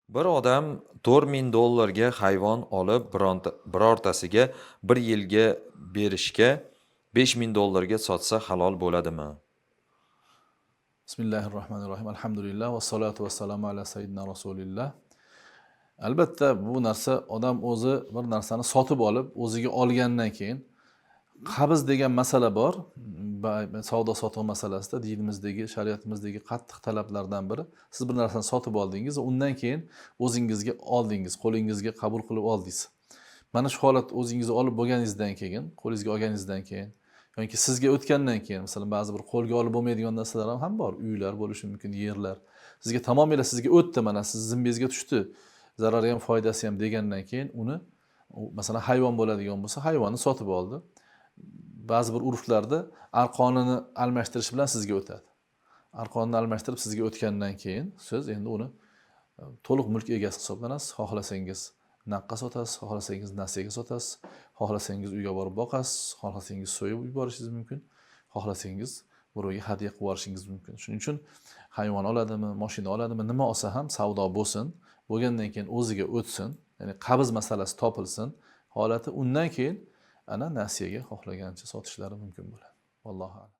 Bir odam $4000 hayvon olib, birortasiga 1 yilga berishga $5000 sotsa halol bo'ladimi? Bismillahirrohmanirrohim. Alhamdulillah va salatu va salamu ala sayyidina Rasulillah. Albatta bu narsa odam o'zi bir narsani sotib olib, o'ziga olgandan keyin qabz degan masala bor. Savdo sotuv masalasida dinimizdagi, shariatimizdagi qattiq talablardan biri. Siz bir narsani sotib oldingiz, undan keyin o'zingizga oldingiz, qo'lingizga qabul qilib oldingiz. Mana shu holat o'zingizga olib bo'lganingizdan keyin, qo'lingizga olganingizdan keyin yoki sizga o'tgandan keyin, masalan, ba'zi bir qo'lga olib bo'lmaydigan narsalar ham bor. Uylar bo'lishi mumkin, yerlar. Sizga tamomila sizga o'tdi, mana siz zimmangizga tushdi. Zarari ham, foydasi ham degandan keyin uni, masalan, hayvon bo'ladigan bo'lsa, hayvonni sotib oldi. Ba'zi bir urflarda arqonini almashtirish bilan sizga o'tadi. Arqonni almashtirib sizga o'tgandan keyin siz endi uni to'liq mulk egasi hisoblanasiz. Xohlasangiz naqqa sotasiz, xohlasangiz nasiyaga sotasiz, xohlasangiz uyga borib boqasiz, xohlasangiz so'yib yuborishingiz mumkin, xohlasangiz birovga hadya qilib yuborishingiz mumkin. Shuning uchun hayvon oladimi, mashina oladimi, nima olsa ham savdo bo'lsin, bo'lgandan keyin o'ziga o'tsin, ya'ni qabz masalasi topilsin, holati undan keyin ana nasiyaga xohlagancha sotishlari mumkin bo'ladi. Vallohu a'lam.